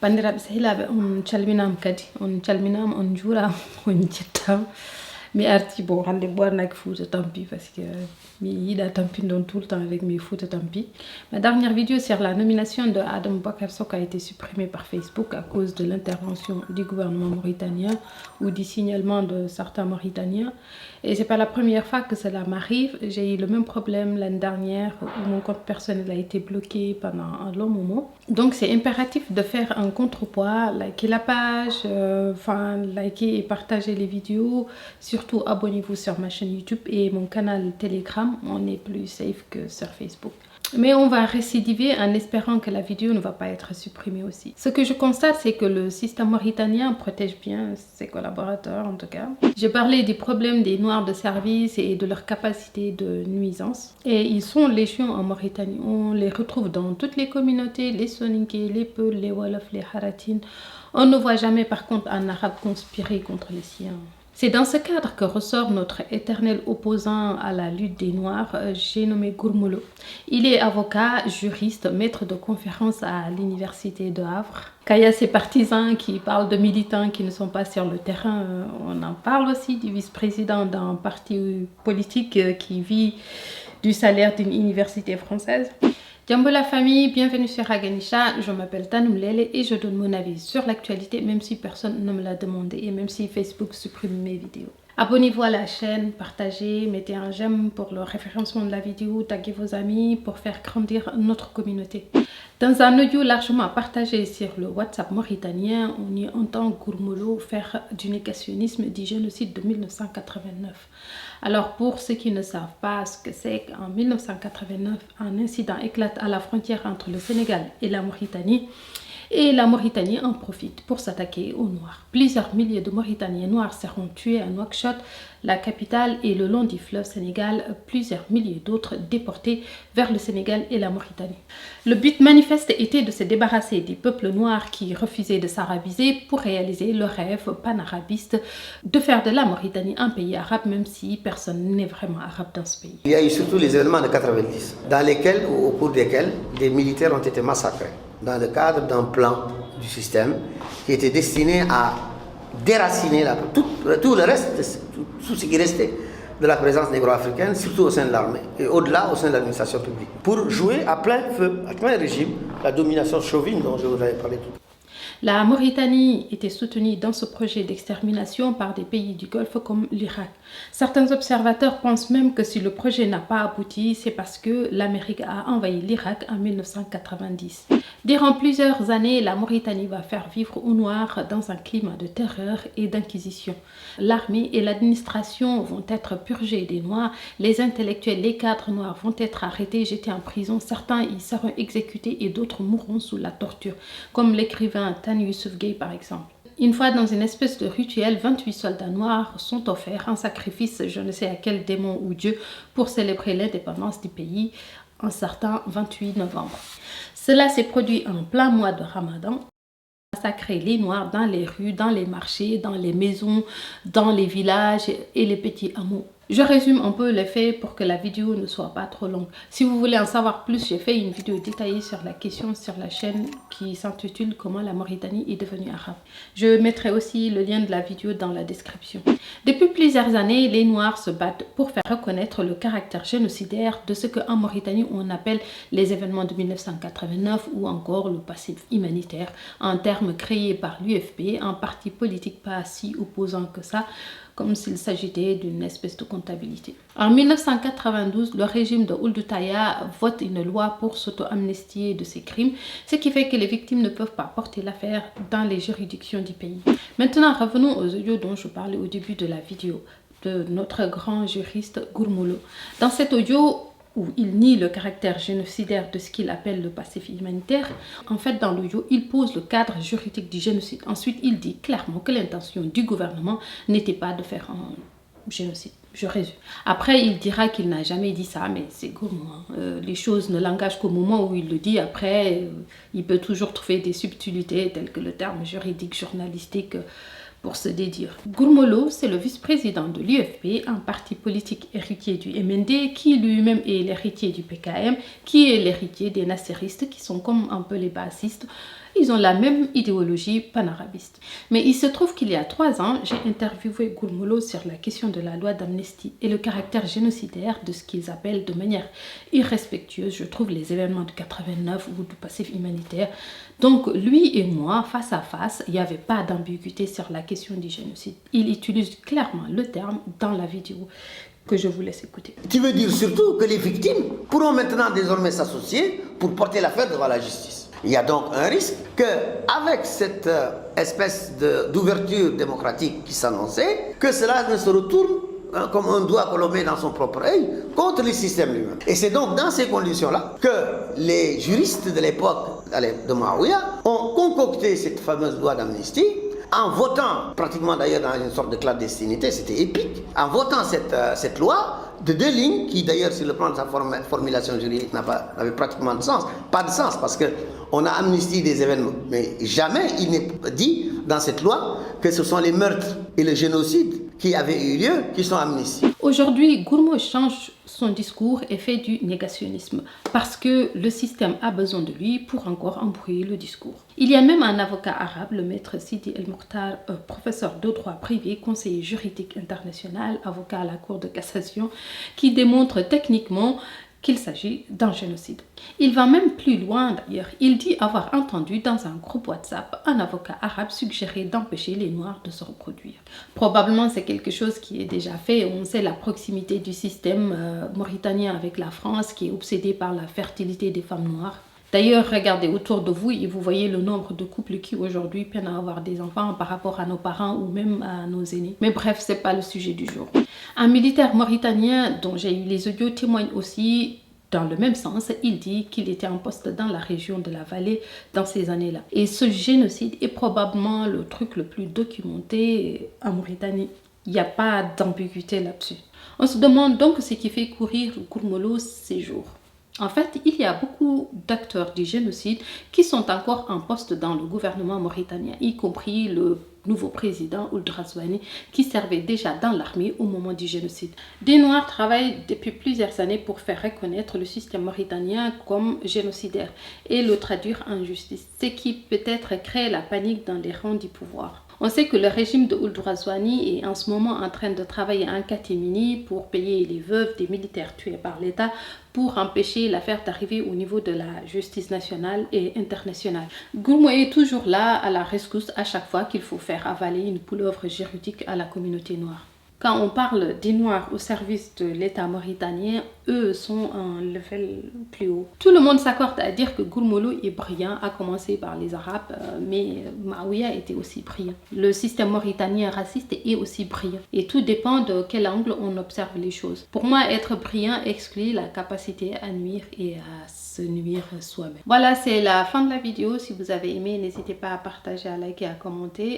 Bandiraɓe sehilaɓe on calminama kadi on calminama on juurama on jettama mi arti bon hande mi ɓornaki Fouta Tampi parce que mi yiɗa tampinde tout le temps avec mes Fouta Tampi. Ma dernière vidéo sur la nomination de Adam Boubacar Soko a été supprimée par Facebook à cause de l'intervention du gouvernement mauritanien ou du signalement de certains Mauritaniens. Et c'est pas la première fois que cela m'arrive. J'ai eu le même problème l'année dernière où mon compte personnel a été bloqué pendant un long moment. Donc c'est impératif de faire un contrepoids, liker la page, liker et partager les vidéos. Surtout abonnez-vous sur ma chaîne YouTube et mon canal Telegram. On est plus safe que sur Facebook. Mais on va récidiver en espérant que la vidéo ne va pas être supprimée aussi. Ce que je constate, c'est que le système mauritanien protège bien ses collaborateurs en tout cas. J'ai parlé des problèmes des Noirs de service et de leur capacité de nuisance. Et ils sont légion en Mauritanie. On les retrouve dans toutes les communautés, les Soninké, les Peuls, les Wolof, les Haratines. On ne voit jamais par contre un arabe conspirer contre les siens. C'est dans ce cadre que ressort notre éternel opposant à la lutte des Noirs, j'ai nommé Gourmolo. Il est avocat, juriste, maître de conférence à l'université de Havre. Quand il y a ces partisans qui parlent de militants qui ne sont pas sur le terrain, on en parle aussi du vice-président d'un parti politique qui vit du salaire d'une université française. Jambo la famille, bienvenue sur Aganisha, je m'appelle Tanoum Lele et je donne mon avis sur l'actualité même si personne ne me l'a demandé et même si Facebook supprime mes vidéos. Abonnez-vous à la chaîne, partagez, mettez un j'aime pour le référencement de la vidéo, taguez vos amis pour faire grandir notre communauté. Dans un audio largement partagé sur le WhatsApp mauritanien, on y entend Gourmolo faire du négationnisme du génocide de 1989. Alors pour ceux qui ne savent pas ce que c'est, qu'en 1989, un incident éclate à la frontière entre le Sénégal et la Mauritanie. Et la Mauritanie en profite pour s'attaquer aux Noirs. Plusieurs milliers de Mauritaniens noirs seront tués à Nouakchott, la capitale, et le long du fleuve Sénégal, plusieurs milliers d'autres déportés vers le Sénégal et la Mauritanie. Le but manifeste était de se débarrasser des peuples noirs qui refusaient de s'arabiser pour réaliser le rêve panarabiste de faire de la Mauritanie un pays arabe, même si personne n'est vraiment arabe dans ce pays. Il y a eu surtout les événements de 90, dans lesquels, ou au cours desquels, des militaires ont été massacrés, dans le cadre d'un plan du système qui était destiné à déraciner tout le reste, tout ce qui restait de la présence négro-africaine, surtout au sein de l'armée et au-delà au sein de l'administration publique, pour jouer à plein feu, à plein régime, la domination chauvine dont je vous avais parlé tout à l'heure. La Mauritanie était soutenue dans ce projet d'extermination par des pays du Golfe comme l'Irak. Certains observateurs pensent même que si le projet n'a pas abouti, c'est parce que l'Amérique a envahi l'Irak en 1990. Durant plusieurs années, la Mauritanie va faire vivre aux Noirs dans un climat de terreur et d'inquisition. L'armée et l'administration vont être purgées des Noirs, les intellectuels, les cadres noirs vont être arrêtés, jetés en prison, certains y seront exécutés et d'autres mourront sous la torture, comme l'écrivain Tan Youssef Gay par exemple. Une fois dans une espèce de rituel, 28 soldats noirs sont offerts en sacrifice, je ne sais à quel démon ou dieu, pour célébrer l'indépendance du pays un certain 28 novembre. Cela s'est produit en plein mois de Ramadan. Massacrer les Noirs dans les rues, dans les marchés, dans les maisons, dans les villages et les petits hameaux. Je résume un peu les faits pour que la vidéo ne soit pas trop longue. Si vous voulez en savoir plus, j'ai fait une vidéo détaillée sur la question sur la chaîne qui s'intitule « Comment la Mauritanie est devenue arabe ». Je mettrai aussi le lien de la vidéo dans la description. Depuis plusieurs années, les Noirs se battent pour faire reconnaître le caractère génocidaire de ce qu'en Mauritanie on appelle les événements de 1989 ou encore le passé humanitaire, un terme créé par l'UFP, un parti politique pas si opposant que ça, comme s'il s'agissait d'une espèce de comptabilité. En 1992, le régime de Ould Taya vote une loi pour s'auto-amnistier de ces crimes, ce qui fait que les victimes ne peuvent pas porter l'affaire dans les juridictions du pays. Maintenant, revenons aux audios dont je parlais au début de la vidéo, de notre grand juriste Gourmolo. Dans cet audio, où il nie le caractère génocidaire de ce qu'il appelle le passé humanitaire. En fait, dans l'audio, il pose le cadre juridique du génocide. Ensuite, il dit clairement que l'intention du gouvernement n'était pas de faire un génocide. Je résume. Après, il dira qu'il n'a jamais dit ça, mais c'est gourmand. Les choses ne l'engagent qu'au moment où il le dit. Après, il peut toujours trouver des subtilités telles que le terme juridique, journalistique, pour se dédire. Gourmolo, c'est le vice-président de l'UFP, un parti politique héritier du MND, qui lui-même est l'héritier du PKM, qui est l'héritier des nasseristes, qui sont comme un peu les bassistes, Ils ont la même idéologie panarabiste. Mais il se trouve qu'il y a 3 ans, j'ai interviewé Gourmolo sur la question de la loi d'amnistie et le caractère génocidaire de ce qu'ils appellent de manière irrespectueuse, je trouve, les événements de 89 ou du passif humanitaire. Donc lui et moi, face à face, il n'y avait pas d'ambiguïté sur la question du génocide. Il utilise clairement le terme dans la vidéo que je vous laisse écouter. Tu veux dire surtout que les victimes pourront maintenant désormais s'associer pour porter l'affaire devant la justice. Il y a donc un risque qu'avec cette espèce d'ouverture démocratique qui s'annonçait, que cela ne se retourne comme un doigt que l'on met dans son propre œil contre le système lui-même. Et c'est donc dans ces conditions-là que les juristes de l'époque de Maouya ont concocté cette fameuse loi d'amnistie en votant, pratiquement d'ailleurs dans une sorte de clandestinité, c'était épique, en votant cette loi de 2 lignes qui d'ailleurs sur le plan de sa formulation juridique n'avait pratiquement pas de sens parce qu'on a amnistié des événements. Mais jamais il n'est dit dans cette loi que ce sont les meurtres et le génocide qui avaient eu lieu qui sont amnistiés. Aujourd'hui, Gourmolo change son discours et fait du négationnisme parce que le système a besoin de lui pour encore embrouiller le discours. Il y a même un avocat arabe, le maître Sidi El Mokhtar, professeur de droit privé, conseiller juridique international, avocat à la Cour de cassation, qui démontre techniquement qu'il s'agit d'un génocide. Il va même plus loin d'ailleurs. Il dit avoir entendu dans un groupe WhatsApp un avocat arabe suggérer d'empêcher les Noirs de se reproduire. Probablement c'est quelque chose qui est déjà fait. On sait la proximité du système mauritanien avec la France qui est obsédé par la fertilité des femmes noires. D'ailleurs, regardez autour de vous et vous voyez le nombre de couples qui aujourd'hui peinent à avoir des enfants par rapport à nos parents ou même à nos aînés. Mais bref, c'est pas le sujet du jour. Un militaire mauritanien dont j'ai eu les audios témoigne aussi dans le même sens. Il dit qu'il était en poste dans la région de la vallée dans ces années-là. Et ce génocide est probablement le truc le plus documenté en Mauritanie. Il n'y a pas d'ambiguïté là-dessus. On se demande donc ce qui fait courir Gourmolo ces jours. En fait, il y a beaucoup d'acteurs du génocide qui sont encore en poste dans le gouvernement mauritanien, y compris le nouveau président Ould Ghazouani qui servait déjà dans l'armée au moment du génocide. Des Noirs travaillent depuis plusieurs années pour faire reconnaître le système mauritanien comme génocidaire et le traduire en justice, ce qui peut-être crée la panique dans les rangs du pouvoir. On sait que le régime de Ould Ghazouani est en ce moment en train de travailler en catimini pour payer les veuves des militaires tués par l'État pour empêcher l'affaire d'arriver au niveau de la justice nationale et internationale. Gourmolo est toujours là à la rescousse à chaque fois qu'il faut faire avaler une couleuvre juridique à la communauté noire. Quand on parle des Noirs au service de l'État mauritanien, eux sont un level plus haut. Tout le monde s'accorde à dire que Gourmolo est brillant, à commencer par les Arabes, mais Maouya était aussi brillant. Le système mauritanien raciste est aussi brillant. Et tout dépend de quel angle on observe les choses. Pour moi, être brillant exclut la capacité à nuire et à se nuire soi-même. Voilà, c'est la fin de la vidéo. Si vous avez aimé, n'hésitez pas à partager, à liker, à commenter.